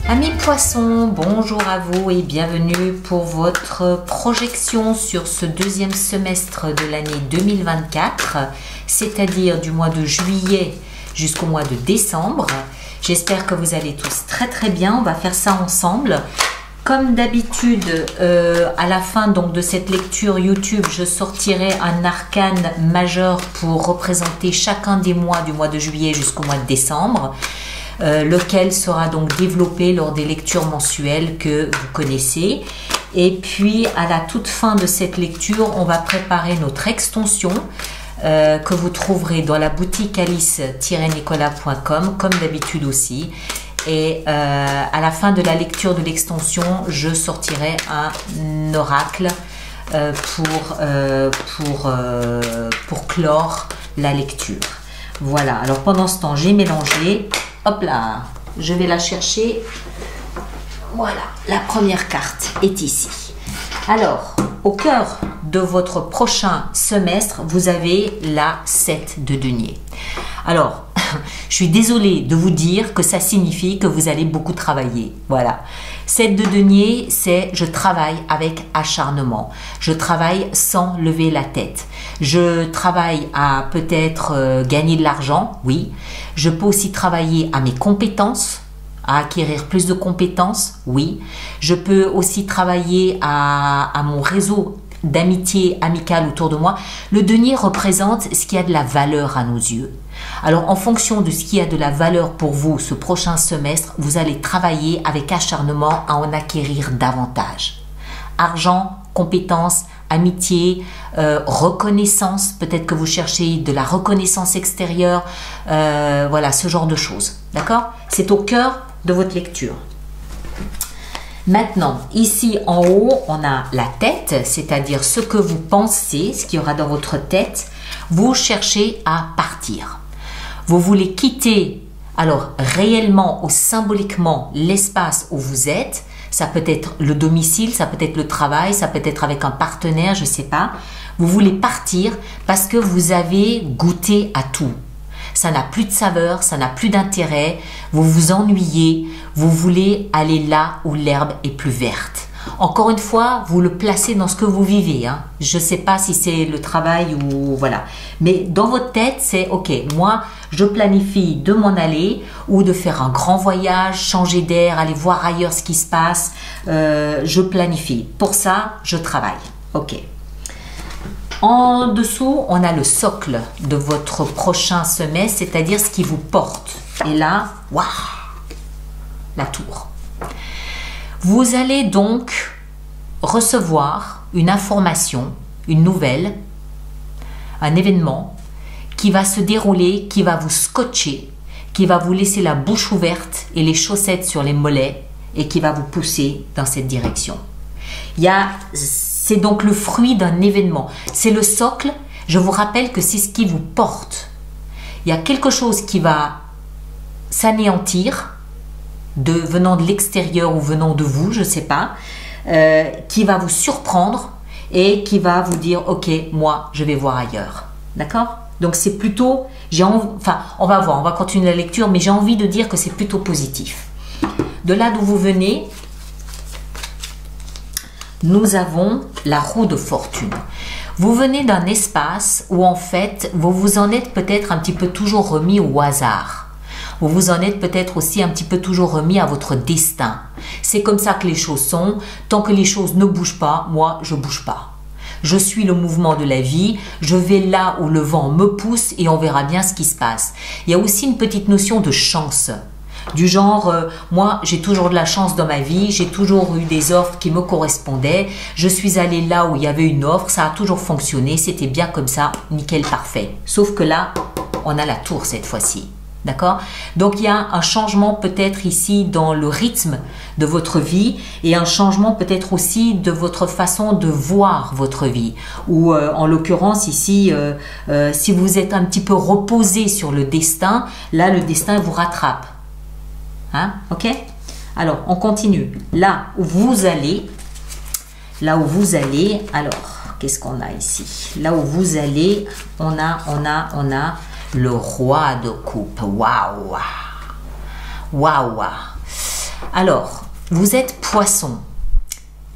Amis poissons, bonjour à vous et bienvenue pour votre projection sur ce deuxième semestre de l'année 2024, c'est-à-dire du mois de juillet jusqu'au mois de décembre. J'espère que vous allez tous très bien, on va faire ça ensemble. Comme d'habitude, à la fin donc de cette lecture YouTube, je sortirai un arcane majeur pour représenter chacun des mois du mois de juillet jusqu'au mois de décembre. Lequel sera donc développé lors des lectures mensuelles que vous connaissez. Et puis à la toute fin de cette lecture, on va préparer notre extension que vous trouverez dans la boutique alice-nicolas.com comme d'habitude aussi. Et à la fin de la lecture de l'extension, je sortirai un oracle pour clore la lecture. Voilà, alors pendant ce temps, j'ai mélangé. Hop là, je vais la chercher. Voilà, la première carte est ici. Alors, au cœur de votre prochain semestre, vous avez la 7 de denier. Alors, je suis désolée de vous dire que ça signifie que vous allez beaucoup travailler. Voilà. 7 de denier, c'est je travaille avec acharnement. Je travaille sans lever la tête. Je travaille à peut-être gagner de l'argent, oui. Je peux aussi travailler à mes compétences, à acquérir plus de compétences, oui. Je peux aussi travailler à mon réseau d'amitié amicale autour de moi. Le denier représente ce qui a de la valeur à nos yeux. Alors, en fonction de ce qui a de la valeur pour vous ce prochain semestre, vous allez travailler avec acharnement à en acquérir davantage. Argent, compétences, amitié, reconnaissance, peut-être que vous cherchez de la reconnaissance extérieure, voilà, ce genre de choses. D'accord? C'est au cœur de votre lecture. Maintenant, ici en haut, on a la tête, c'est-à-dire ce que vous pensez, ce qu'il y aura dans votre tête. Vous cherchez à partir. Vous voulez quitter, alors réellement ou symboliquement, l'espace où vous êtes. Ça peut être le domicile, ça peut être le travail, ça peut être avec un partenaire, je ne sais pas. Vous voulez partir parce que vous avez goûté à tout. Ça n'a plus de saveur, ça n'a plus d'intérêt, vous vous ennuyez, vous voulez aller là où l'herbe est plus verte. Encore une fois, vous le placez dans ce que vous vivez. Hein. Je ne sais pas si c'est le travail ou voilà. Mais dans votre tête, c'est ok, moi, je planifie de m'en aller ou de faire un grand voyage, changer d'air, aller voir ailleurs ce qui se passe. Je planifie. Pour ça, je travaille. Ok. En dessous, on a le socle de votre prochain semestre, c'est-à-dire ce qui vous porte. Et là, waouh, la tour. Vous allez donc recevoir une information, une nouvelle, un événement qui va se dérouler, qui va vous scotcher, qui va vous laisser la bouche ouverte et les chaussettes sur les mollets et qui va vous pousser dans cette direction. C'est donc le fruit d'un événement. C'est le socle. Je vous rappelle que c'est ce qui vous porte. Il y a quelque chose qui va s'anéantir, venant de l'extérieur ou venant de vous, je ne sais pas, qui va vous surprendre et qui va vous dire « Ok, moi, je vais voir ailleurs. » D'accord? Donc, c'est plutôt, on va voir, on va continuer la lecture, mais j'ai envie de dire que c'est plutôt positif. De là d'où vous venez, nous avons la roue de fortune. Vous venez d'un espace où en fait, vous vous en êtes peut-être un petit peu toujours remis au hasard. Vous vous en êtes peut-être aussi un petit peu toujours remis à votre destin. C'est comme ça que les choses sont. Tant que les choses ne bougent pas, moi, je ne bouge pas. Je suis le mouvement de la vie, je vais là où le vent me pousse et on verra bien ce qui se passe. Il y a aussi une petite notion de chance. Du genre, moi, j'ai toujours de la chance dans ma vie, j'ai toujours eu des offres qui me correspondaient, je suis allée là où il y avait une offre, ça a toujours fonctionné, c'était bien comme ça, nickel, parfait. Sauf que là, on a la tour cette fois-ci. D'accord? Donc, il y a un changement peut-être ici dans le rythme de votre vie et un changement peut-être aussi de votre façon de voir votre vie. Ou en l'occurrence ici, si vous êtes un petit peu reposé sur le destin, là, le destin vous rattrape. Hein? Ok? Alors, on continue. Là où vous allez, alors, qu'est-ce qu'on a ici? Là où vous allez, on a le roi de coupe. Waouh! Waouh! Alors, vous êtes poisson.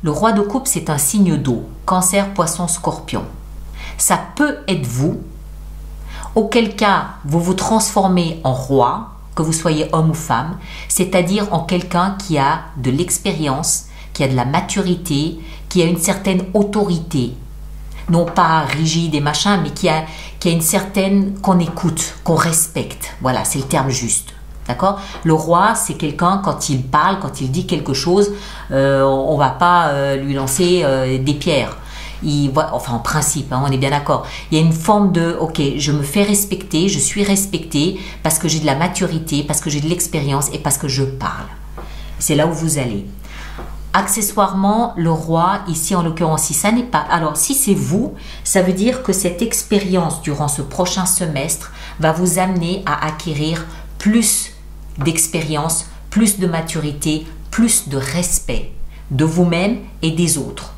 Le roi de coupe, c'est un signe d'eau. Cancer, poisson, scorpion. Ça peut être vous. Auquel cas, vous vous transformez en roi, que vous soyez homme ou femme, c'est-à-dire en quelqu'un qui a de l'expérience, qui a de la maturité, qui a une certaine autorité. Non pas rigide et machin, mais qui a une certaine, qu'on écoute, qu'on respecte. Voilà, c'est le terme juste. D'accord? Le roi, c'est quelqu'un, quand il parle, quand il dit quelque chose, on ne va pas lui lancer des pierres. Enfin, en principe, hein, on est bien d'accord. Il y a une forme de, ok, je me fais respecter, je suis respecté parce que j'ai de la maturité, parce que j'ai de l'expérience et parce que je parle. C'est là où vous allez. Accessoirement, le roi, ici en l'occurrence, si ça n'est pas... Alors, si c'est vous, ça veut dire que cette expérience durant ce prochain semestre va vous amener à acquérir plus d'expérience, plus de maturité, plus de respect de vous-même et des autres.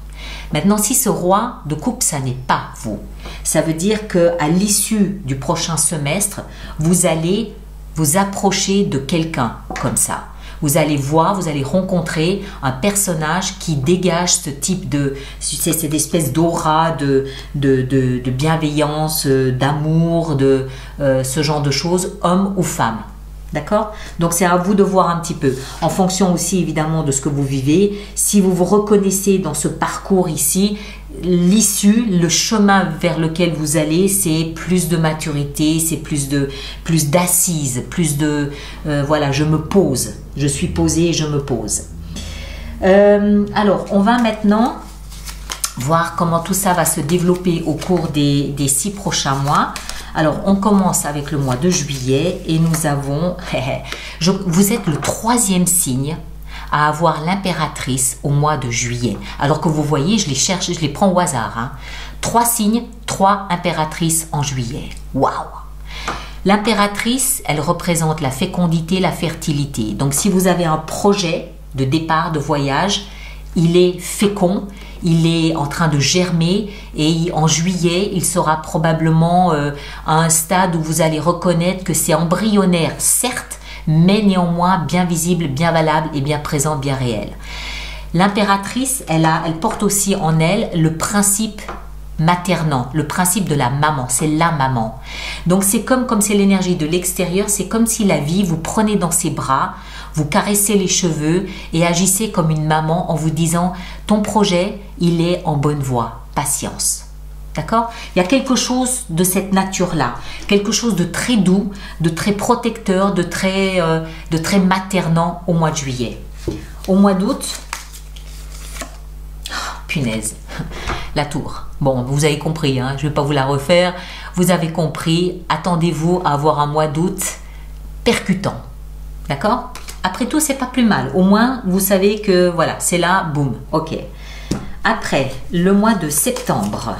Maintenant, si ce roi de coupe, ça n'est pas vous, ça veut dire qu'à l'issue du prochain semestre, vous allez vous approcher de quelqu'un comme ça. Vous allez voir, vous allez rencontrer un personnage qui dégage ce type de, cette espèce d'aura de bienveillance, d'amour, de ce genre de choses, homme ou femme. D'accord? Donc c'est à vous de voir un petit peu, en fonction aussi évidemment de ce que vous vivez. Si vous vous reconnaissez dans ce parcours ici, l'issue, le chemin vers lequel vous allez, c'est plus de maturité, c'est plus d'assises, plus de voilà, je me pose, je suis posée, je me pose. Alors on va maintenant voir comment tout ça va se développer au cours des 6 prochains mois. Alors, on commence avec le mois de juillet et nous avons... vous êtes le 3e signe à avoir l'impératrice au mois de juillet. Alors que vous voyez, je les cherche, je les prends au hasard. Hein. 3 signes, 3 impératrices en juillet. Waouh! L'impératrice, elle représente la fécondité, la fertilité. Donc, si vous avez un projet de départ, de voyage, il est fécond, il est en train de germer et en juillet, il sera probablement à un stade où vous allez reconnaître que c'est embryonnaire, certes, mais néanmoins bien visible, bien valable et bien présent, bien réel. L'impératrice, elle porte aussi en elle le principe maternant, le principe de la maman, c'est la maman. Donc c'est comme c'est l'énergie de l'extérieur, c'est comme si la vie vous prenait dans ses bras, vous caressez les cheveux et agissez comme une maman en vous disant « ton projet, il est en bonne voie, patience ». D'accord? Il y a quelque chose de cette nature-là, quelque chose de très doux, de très protecteur, de très maternant au mois de juillet. Au mois d'août, punaise, la tour. Bon, vous avez compris, hein, je ne vais pas vous la refaire. Vous avez compris, attendez-vous à avoir un mois d'août percutant. D'accord? Après tout, c'est pas plus mal. Au moins, vous savez que voilà, c'est là, boum, ok. Après, le mois de septembre,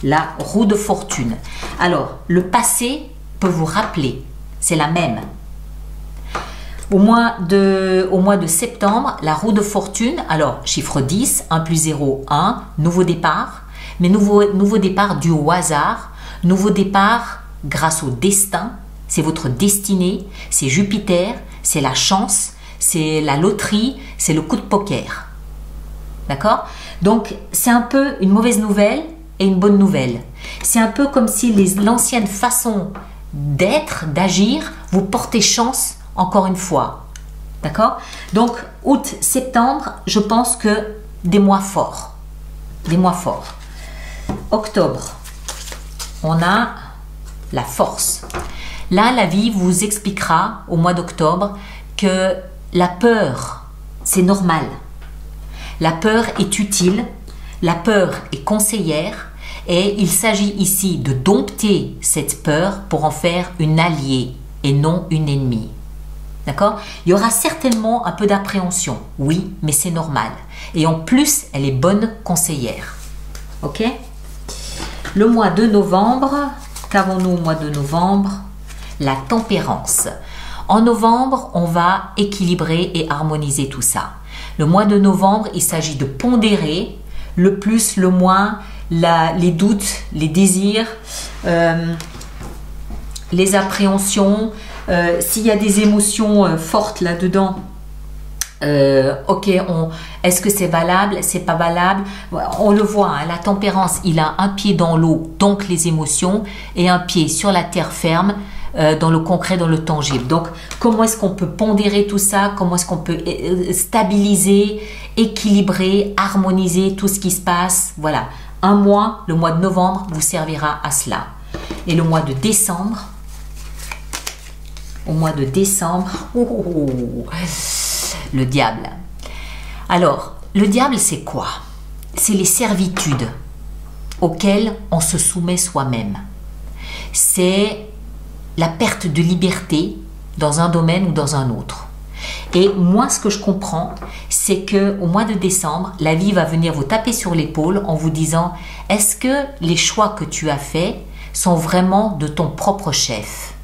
la roue de fortune. Alors, le passé peut vous rappeler, c'est la même. Au mois de septembre, la roue de fortune, alors chiffre 10, 1 plus 0, 1, nouveau départ, mais nouveau départ dû au hasard, nouveau départ grâce au destin, c'est votre destinée, c'est Jupiter, c'est la chance, c'est la loterie, c'est le coup de poker. D'accord? Donc, c'est un peu une mauvaise nouvelle et une bonne nouvelle. C'est un peu comme si l'ancienne façon d'être, d'agir, vous portez chance encore une fois. D'accord? Donc, août, septembre, je pense que des mois forts. Des mois forts. Octobre, on a la force. Là, la vie vous expliquera au mois d'octobre que la peur, c'est normal. La peur est utile, la peur est conseillère et il s'agit ici de dompter cette peur pour en faire une alliée et non une ennemie. D'accord? Il y aura certainement un peu d'appréhension, oui, mais c'est normal. Et en plus, elle est bonne conseillère. Ok? Le mois de novembre, qu'avons-nous au mois de novembre? La tempérance. En novembre, on va équilibrer et harmoniser tout ça. Le mois de novembre, il s'agit de pondérer le plus, le moins, les doutes, les désirs, les appréhensions. S'il y a des émotions fortes là-dedans, ok, est-ce que c'est valable, c'est pas valable? On le voit, hein, la tempérance, il a un pied dans l'eau, donc les émotions, et un pied sur la terre ferme, dans le concret, dans le tangible. Donc, comment est-ce qu'on peut pondérer tout ça? Comment est-ce qu'on peut stabiliser, équilibrer, harmoniser tout ce qui se passe? Voilà, un mois, le mois de novembre, vous servira à cela. Et le mois de décembre, au mois de décembre, le diable. Alors, le diable, c'est quoi? C'est les servitudes auxquelles on se soumet soi-même. C'est la perte de liberté dans un domaine ou dans un autre. Et moi, ce que je comprends, c'est que au mois de décembre, la vie va venir vous taper sur l'épaule en vous disant: est-ce que les choix que tu as faits sont vraiment de ton propre chef?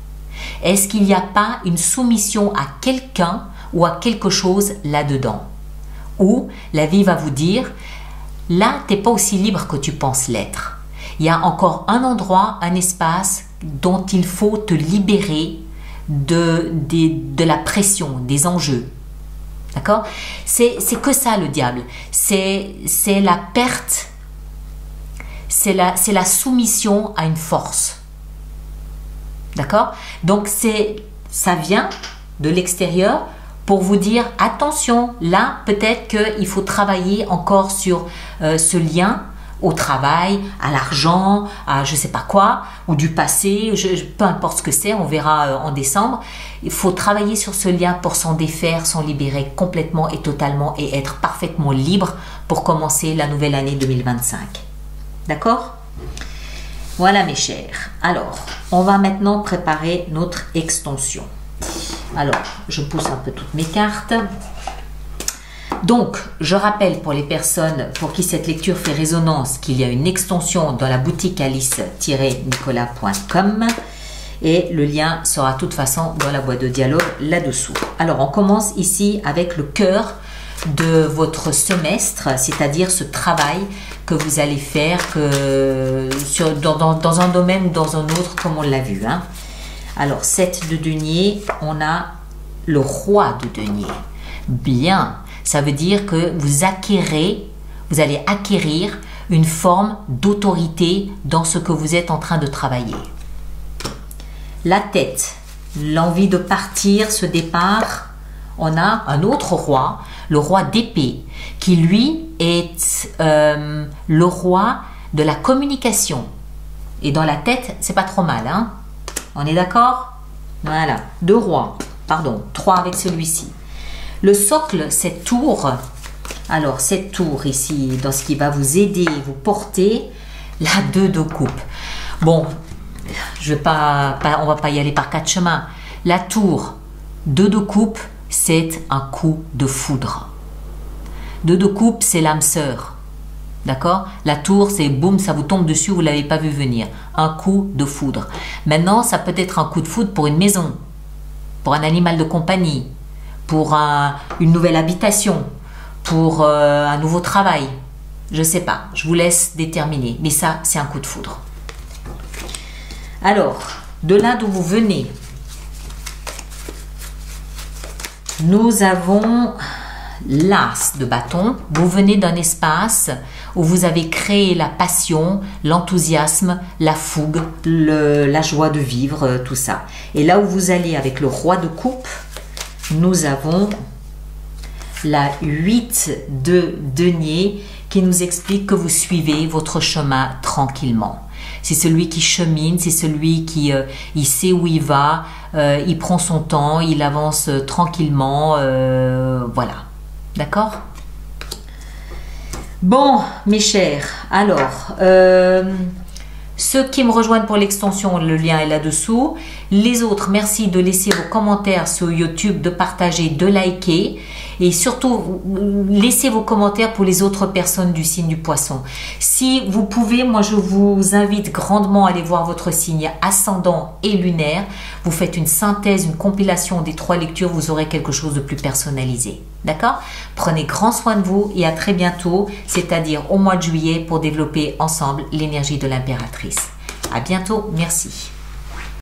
Est-ce qu'il n'y a pas une soumission à quelqu'un ou à quelque chose là-dedans? Ou la vie va vous dire: là, tu n'es pas aussi libre que tu penses l'être. Il y a encore un endroit, un espace dont il faut te libérer de la pression, des enjeux. D'accord? C'est que ça le diable. C'est la perte, c'est la soumission à une force. D'accord? Donc ça vient de l'extérieur pour vous dire: attention, là peut-être qu'il faut travailler encore sur ce lien au travail, à l'argent, à je sais pas quoi, ou du passé, peu importe ce que c'est, on verra en décembre. Il faut travailler sur ce lien pour s'en défaire, s'en libérer complètement et totalement et être parfaitement libre pour commencer la nouvelle année 2025. D'accord? Voilà mes chers. Alors, on va maintenant préparer notre extension. Alors, je pousse un peu toutes mes cartes. Donc, je rappelle pour les personnes pour qui cette lecture fait résonance qu'il y a une extension dans la boutique alice-nicolas.com et le lien sera de toute façon dans la boîte de dialogue là-dessous. Alors, on commence ici avec le cœur de votre semestre, c'est-à-dire ce travail que vous allez faire dans un domaine ou dans un autre, comme on l'a vu. Hein. Alors, 7 de denier, on a le roi de denier. Bien. Ça veut dire que vous allez acquérir une forme d'autorité dans ce que vous êtes en train de travailler. La tête, l'envie de partir, ce départ. On a un autre roi, le roi d'épée, qui lui est le roi de la communication. Et dans la tête, c'est pas trop mal, hein? On est d'accord? Voilà, 2 rois, pardon, 3 avec celui-ci. Le socle, cette tour, alors cette tour ici, dans ce qui va vous aider, vous porter, la 2 de coupe. Bon, on va pas y aller par 4 chemins. La tour, 2 de coupe, c'est un coup de foudre. 2 de coupe, c'est l'âme sœur. D'accord? La tour, c'est boum, ça vous tombe dessus, vous ne l'avez pas vu venir. Un coup de foudre. Maintenant, ça peut être un coup de foudre pour une maison, pour un animal de compagnie, pour une nouvelle habitation, pour un nouveau travail. Je ne sais pas, je vous laisse déterminer. Mais ça, c'est un coup de foudre. Alors, de là d'où vous venez, nous avons l'as de bâton. Vous venez d'un espace où vous avez créé la passion, l'enthousiasme, la fougue, la joie de vivre, tout ça. Et là où vous allez avec le roi de coupe, nous avons la 8 de denier qui nous explique que vous suivez votre chemin tranquillement. C'est celui qui chemine, c'est celui qui il sait où il va, il prend son temps, il avance tranquillement, voilà. D'accord? Bon, mes chers, alors, ceux qui me rejoignent pour l'extension, le lien est là-dessous. Les autres, merci de laisser vos commentaires sur YouTube, de partager, de liker. Et surtout, laissez vos commentaires pour les autres personnes du signe du poisson. Si vous pouvez, moi je vous invite grandement à aller voir votre signe ascendant et lunaire. Vous faites une synthèse, une compilation des 3 lectures, vous aurez quelque chose de plus personnalisé. D'accord? Prenez grand soin de vous et à très bientôt, c'est-à-dire au mois de juillet pour développer ensemble l'énergie de l'impératrice. À bientôt, merci.